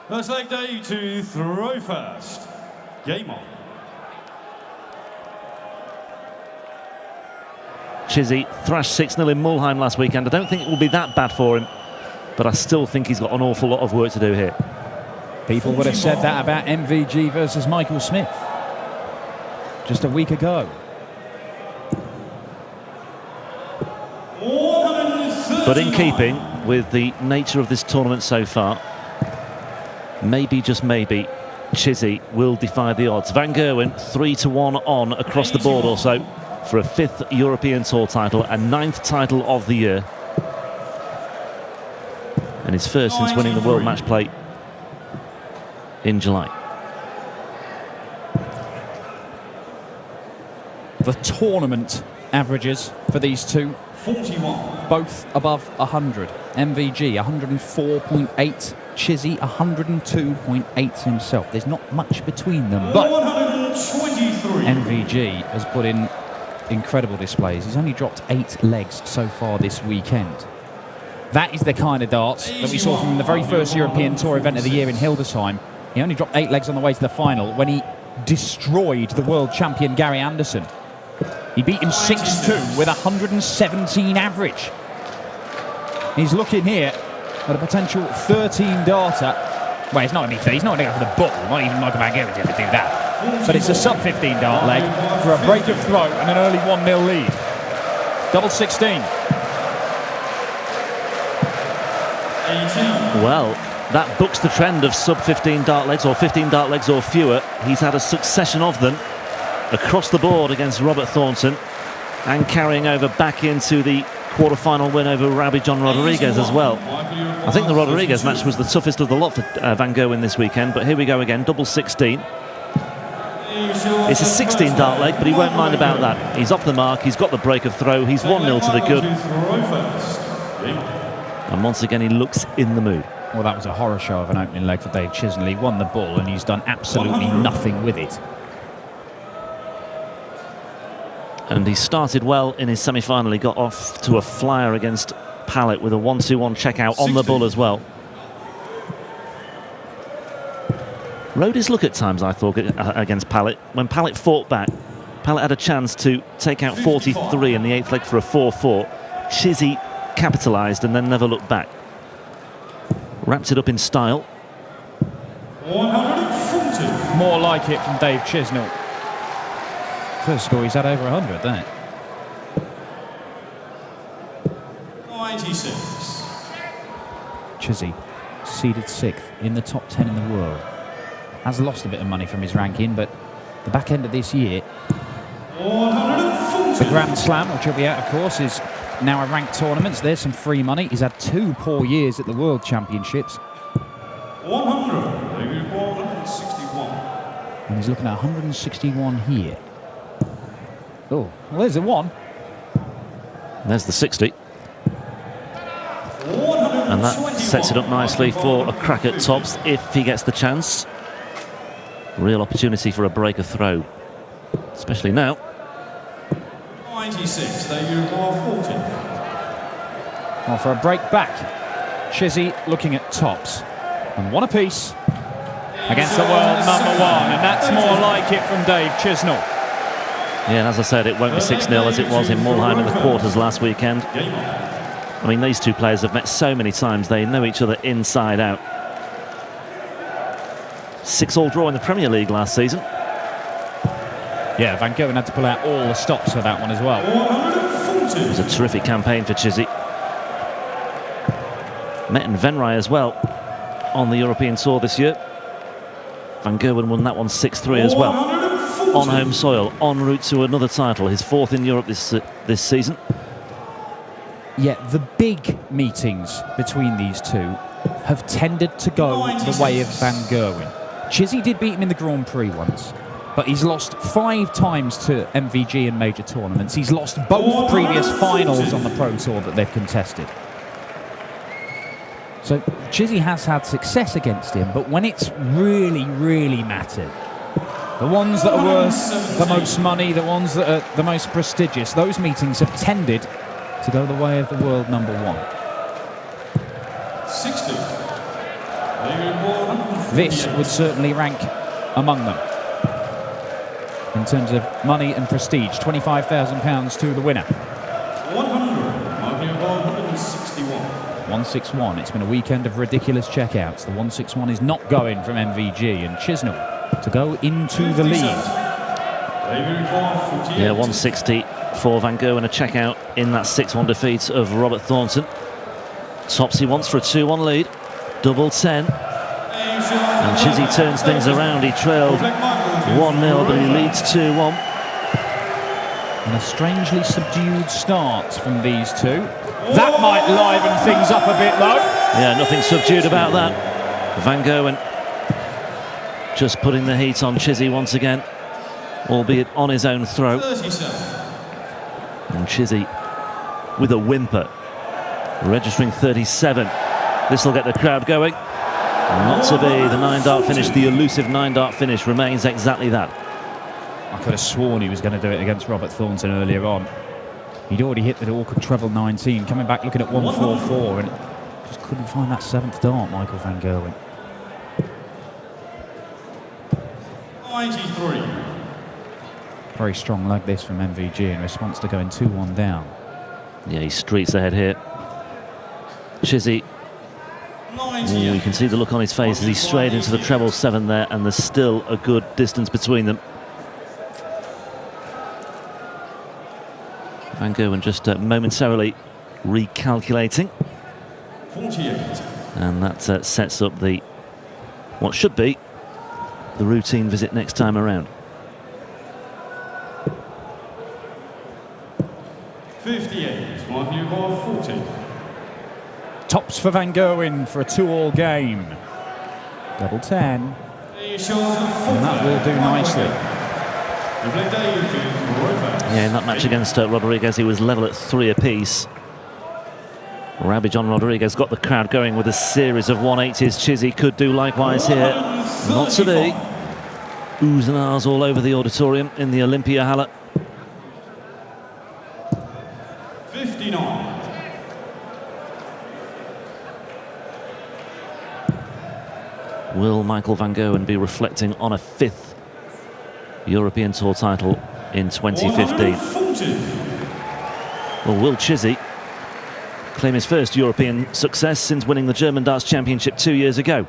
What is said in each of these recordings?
First leg day to throw first. Game on. Chizzy thrashed 6-0 in Mulheim last weekend. I don't think it will be that bad for him, but I still think he's got an awful lot of work to do here. People would have said that about MVG versus Michael Smith just a week ago. But in keeping with the nature of this tournament so far, maybe, just maybe, Chizzy will defy the odds. Van Gerwen 3-1 on across the board also for a 5th European Tour title and 9th title of the year. And his first since winning the World Matchplay in July. The tournament averages for these two, 41. both above 100. MVG 104.8, Chizzy 102.8 himself. There's not much between them, but 123. MVG has put in incredible displays. He's only dropped 8 legs so far this weekend. That is the kind of darts that we saw from the very first European Tour event of the year in Hildesheim. He only dropped 8 legs on the way to the final when he destroyed the world champion Gary Anderson. He beat him 6-2 with 117 average. He's looking here at a potential 13 darter. Well, he's not going to go for the ball. Not even Michael Van Gerwen's going to do that. But it's a sub-15 dart leg for a break of throw and an early 1-0 lead. Double 16. Well, that books the trend of sub-15 dart legs, or 15 dart legs or fewer. He's had a succession of them across the board against Robert Thornton and carrying over back into the quarter-final win over Rabi John Rodriguez as well. I think the Rodriguez match was the toughest of the lot for Van Gerwen this weekend, but here we go again, double 16. It's a 16 dart leg, but he won't mind about that. He's off the mark, he's got the break of throw, he's 1-0 to the good. And once again, he looks in the mood. Well, that was a horror show of an opening leg for Dave Chisnall. He won the ball and he's done absolutely nothing with it. And he started well in his semi-final. He got off to a flyer against Pallet with a 1-2-1 checkout on the bull as well. Rode his luck at times, I thought, against Pallet. When Pallet fought back, Pallet had a chance to take out 43 in the 8th leg for a 4-4. Chizzy capitalised and then never looked back. Wrapped it up in style. 140. More like it from Dave Chisnall. First score, he's had over 100 there. 96. Chizzy, seeded 6th in the top 10 in the world. Has lost a bit of money from his ranking, but the back end of this year, 140. the Grand Slam, which will be out, of course, is now a ranked tournament. So there's some free money. He's had 2 poor years at the World Championships. 100. Maybe 161. And he's looking at 161 here. Oh, well, there's a 1. There's the 60. And that sets it up nicely for a crack at tops if he gets the chance. Real opportunity for a break of throw, especially now. 96. There you are, 40. Well, for a break back, Chizzy looking at tops. And 1 apiece against the world #1. And that's more like it from Dave Chisnall. Yeah, and as I said, it won't be 6-0 as it was in Mulheim in the quarters last weekend. I mean, these two players have met so many times, they know each other inside out. 6-all draw in the Premier League last season. Yeah, Van Gerwen had to pull out all the stops for that one as well. It was a terrific campaign for Chizzy. Met in Venray as well on the European Tour this year. Van Gerwen won that one 6-3 as well. On home soil, en route to another title, his 4th in Europe this season. Yeah, the big meetings between these two have tended to go the way of Van Gerwen. Chizzy did beat him in the Grand Prix once, but he's lost 5 times to MVG in major tournaments. He's lost both previous finals on the Pro Tour that they've contested. So Chizzy has had success against him, but when it's really, really mattered, the ones that are worth the most money, the ones that are the most prestigious, those meetings have tended to go the way of the world #1. 60. this would certainly rank among them in terms of money and prestige. £25,000 to the winner. 161. It's been a weekend of ridiculous checkouts. The 161 is not going from MVG, and Chisnall to go into the lead. Yeah, 160 for Van Gogh and a checkout in that 6-1 defeat of Robert Thornton. Topsy wants for a 2-1 lead. Double 10. And Chizzy turns things around. He trailed 1-0, but he leads 2-1. And a strangely subdued start from these two. That might liven things up a bit, though. Yeah, nothing subdued about that. Van Gogh just putting the heat on Chizzy once again, albeit on his own throat. And Chizzy with a whimper, registering 37. This will get the crowd going. Not to be. The 9-dart finish, the elusive 9-dart finish, remains exactly that. I could have sworn he was going to do it against Robert Thornton earlier on. He'd already hit the awkward treble 19, coming back looking at 144, and just couldn't find that 7th dart, Michael van Gerwen. 93. Very strong leg this from MVG in response to going 2-1 down. Yeah, he streets ahead here. Chizzy. You can see the look on his face as he strayed into the treble 7 there, and there's still a good distance between them. Van Gerwen just momentarily recalculating. 48. And that sets up what should be the routine visit next time around. 58. 40. Tops for Van Gerwen for a 2-all game. Double 10. And that will do nicely. Yeah, in that match against Rodriguez, he was level at 3 apiece. Ravage on Rodriguez got the crowd going with a series of 180s. Chizzy could do likewise here. Not to be. Oohs and ahs all over the auditorium in the Olympia Halle. 59. Will Michael van Gerwen be reflecting on a 5th European Tour title in 2015? Or will Chizzy claim his first European success since winning the German Darts Championship 2 years ago?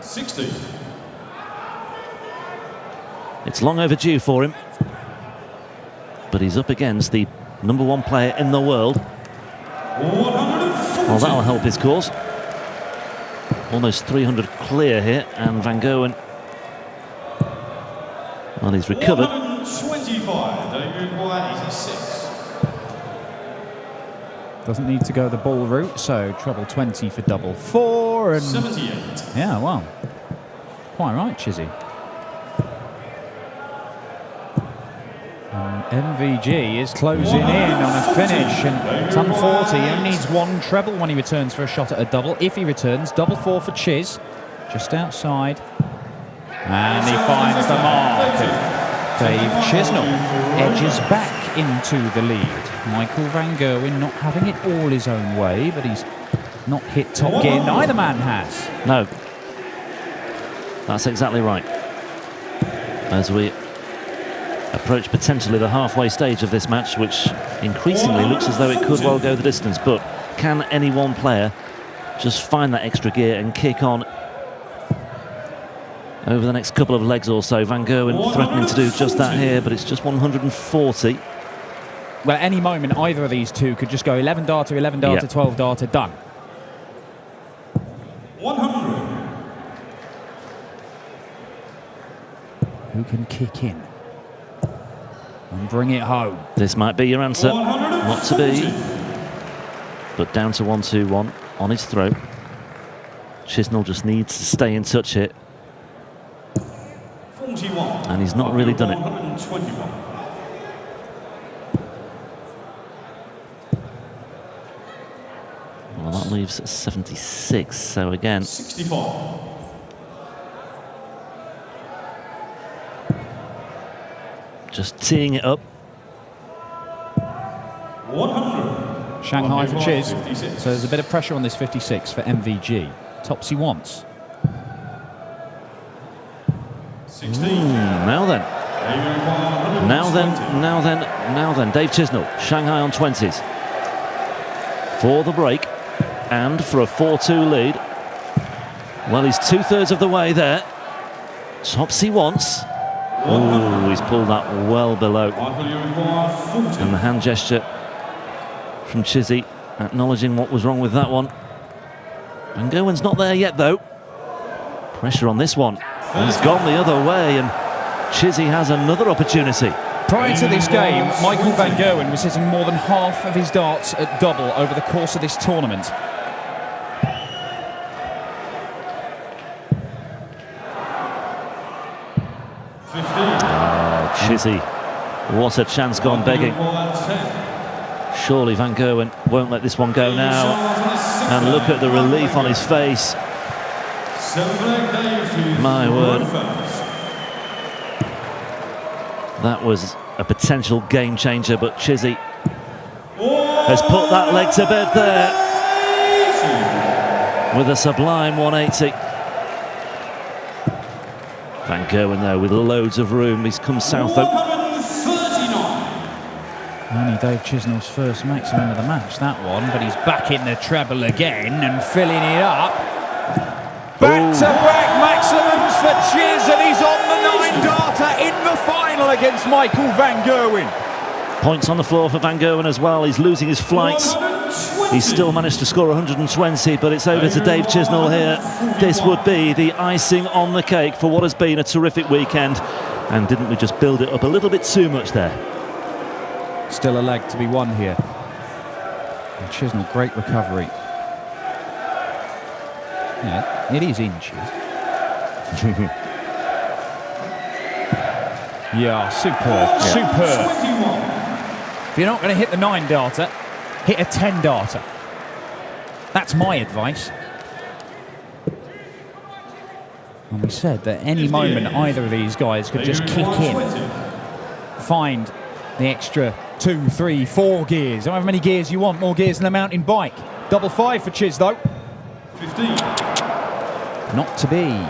60. It's long overdue for him, but he's up against the #1 player in the world. Well, that'll help his cause. Almost 300 clear here, and Van Gerwen, well, he's recovered. 125, Doesn't need to go the ball route, so treble 20 for double 4. And 78. yeah, well, quite right, Chizzy. MVG is closing in on a finish, and it's unfortunate. He only needs 1 treble when he returns for a shot at a double. If he returns, double 4 for Chiz, just outside. And he finds the mark. Dave Chisnall edges back into the lead. Michael van Gerwen not having it all his own way, but he's not hit top gear. Neither man has. No. That's exactly right. As we approach potentially the halfway stage of this match, which increasingly looks as though it could well go the distance, but can any one player just find that extra gear and kick on over the next couple of legs or so? Van Gerwen threatening to do just that here, but it's just 140. Well, at any moment, either of these two could just go 11 darter, 11 darter, 12 darter, done. 100. Who can kick in and bring it home? This might be your answer. Not to be. But down to 1-2-1 on his throat. Chisnall just needs to stay in touch here. 41. And he's not really done it. 121. Well, that leaves 76. So again, 65. just teeing it up. 100. Shanghai for Chiz. 56. So there's a bit of pressure on this 56 for MVG. Tops he wants. Now then. Dave Chisnall, Shanghai on 20s. For the break and for a 4-2 lead. Well, he's 2/3 of the way there. Topsy once. Oh, he's pulled that well below. And the hand gesture from Chizzy acknowledging what was wrong with that one. Van Gerwen's not there yet, though. Pressure on this one. He's gone the other way, and Chizzy has another opportunity. Prior to this game, Michael Van Gerwen was hitting more than half of his darts at double over the course of this tournament. Oh, Chizzy. What a chance gone begging. Surely Van Gerwen won't let this one go now. And look at the relief on his face. My word. That was a potential game changer, but Chizzy has put that leg to bed there with a sublime 180. Van Gerwen, though, with loads of room. He's come south. Only Dave Chisnall's first maximum of the match, that one, but he's back in the treble again and filling it up. Back-to-back maximums for Chiz, and he's on the 9-darter in the final against Michael Van Gerwen. Points on the floor for Van Gerwen as well. He's losing his flights. He's still managed to score 120, but it's over to Dave Chisnall here. This would be the icing on the cake for what has been a terrific weekend. And didn't we just build it up a little bit too much there? Still a leg to be won here. And Chisnall, great recovery. Yeah, it is inches. Yeah, superb, superb. If you're not going to hit the 9-darter, hit a 10-darter. That's my advice. And we said that any moment either of these guys could just kick in, find the extra 2, 3, 4 gears, however many gears you want, more gears than a mountain bike. Double 5 for Chiz, though. 15. Not to be.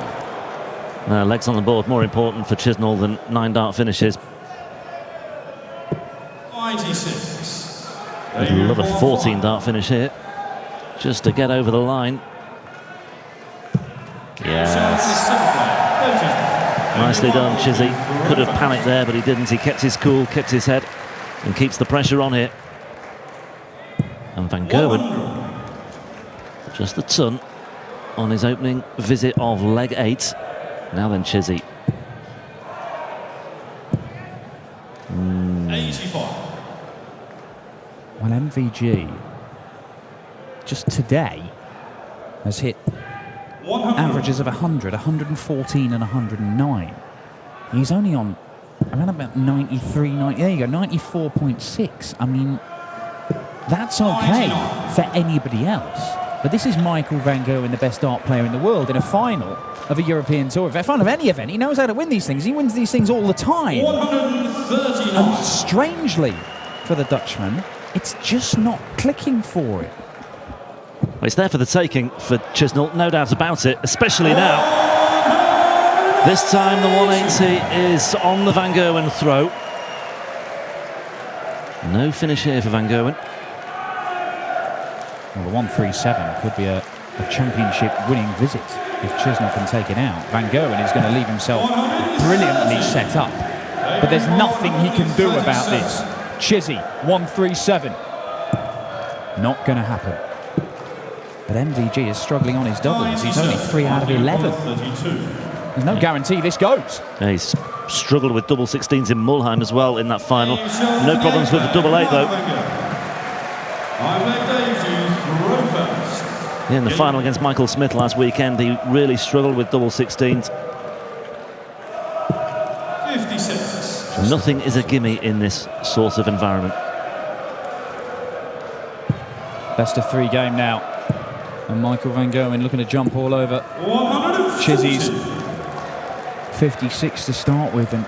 Legs on the board, more important for Chisnall than 9-dart finishes. 96. I'd love a 14-dart finish here, just to get over the line. Yes. Nicely done, Chizzy. Could have panicked there, but he didn't. He kept his cool, kept his head, and keeps the pressure on here. And Van Gerwen, just a ton on his opening visit of leg 8. Now then, Chizzy. 85. Well, MVG just today has hit averages of 100, 114 and 109. He's only on around about 93, 90, there you go, 94.6. I mean, that's okay for anybody else. But this is Michael Van Gerwen, the best dart player in the world, in a final of a European Tour event, final of any event. He knows how to win these things. He wins these things all the time. 139. And strangely, for the Dutchman, it's just not clicking for it. Well, it's there for the taking for Chisnall, no doubt about it, especially now. This time the 180 is on the Van Gerwen throw. No finish here for Van Gerwen. Well, the 137 could be a championship winning visit if Chisnall can take it out. Van Gerwen is going to leave himself brilliantly set up, but there's nothing he can do about this. Chizzy, 137. Not going to happen. But MVG is struggling on his doubles. He's only 3 out of 11. There's no guarantee this goes. Yeah, he's struggled with double 16s in Mulheim as well in that final. No problems with the double 8 though. Yeah, in the final against Michael Smith last weekend, he really struggled with double 16s. 56. Nothing is a gimme in this sort of environment. Best of 3 game now. And Michael Van Gerwen looking to jump all over Chizzy's 56 to start with. And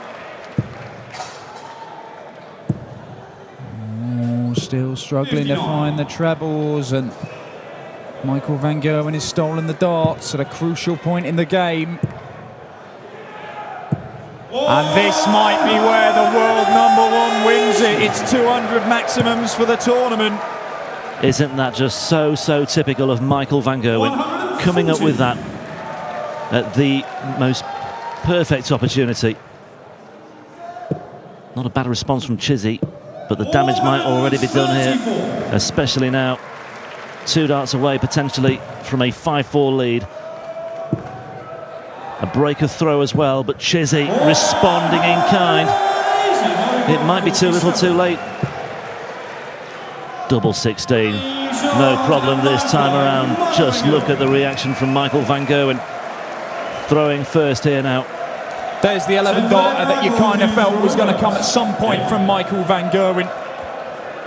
still struggling 59. To find the trebles. And Michael Van Gerwen has stolen the darts at a crucial point in the game. And this might be where the world #1 wins it. It's 200 maximums for the tournament. Isn't that just so typical of Michael van Gerwen, coming up with that at the most perfect opportunity. Not a bad response from Chizzy, but the damage might already be done here, especially now. 2 darts away potentially from a 5-4 lead. A break of throw as well, but Chizzy responding in kind. It might be too little too late. Double 16. No problem this time around. Just look at the reaction from Michael van Gerwen. Throwing first here now. There's the 11th darter that you kind of felt was going to come at some point from Michael van Gerwen.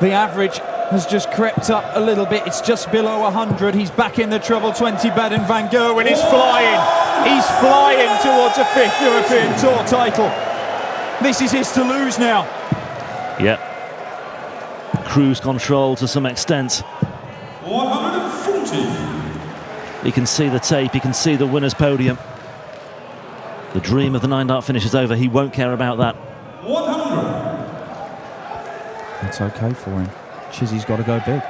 The average has just crept up a little bit. It's just below 100. He's back in the treble 20 bed, and van Gerwen is flying. He's flying towards a 5th European Tour title. This is his to lose now. Yep. Cruise control to some extent. 140. You can see the tape, you can see the winner's podium. The dream of the 9-dart finish is over. He won't care about that. 100. That's okay for him. Chizzy's got to go big.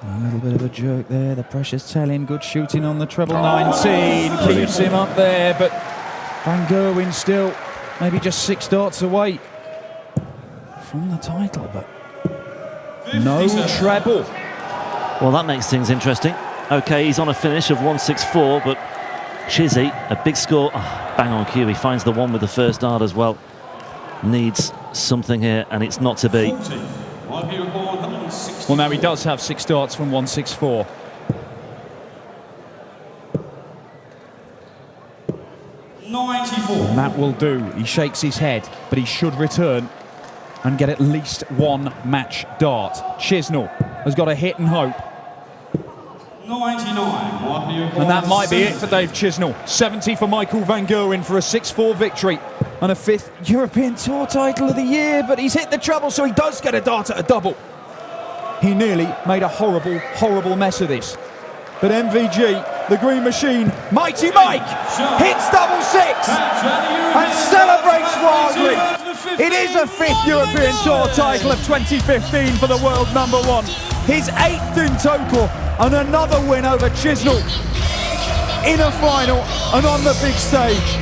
A little bit of a jerk there. The pressure's telling. Good shooting on the treble 19. Keeps him up there, but van Gerwen still maybe just 6 darts away from the title, but no treble. Well, that makes things interesting. Okay, he's on a finish of 164, but Chizzy, a big score. Oh, bang on cue. He finds the one with the first dart as well. Needs something here, and it's not to be. Well, now he does have 6 darts from 164. And that will do. He shakes his head, but he should return and get at least 1 match dart. Chisnall has got a hit and hope. 99. And that might be it for Dave Chisnall. 70 for Michael van Gerwen for a 6-4 victory and a 5th European Tour title of the year, but he's hit the treble, so he does get a dart at a double. He nearly made a horrible mess of this. But MVG, the Green Machine, Mighty Mike, hits double 6 and celebrates wildly. It is a 5th European Tour title of 2015 for the world #1. His 8th in total, and another win over Chisnall in a final and on the big stage.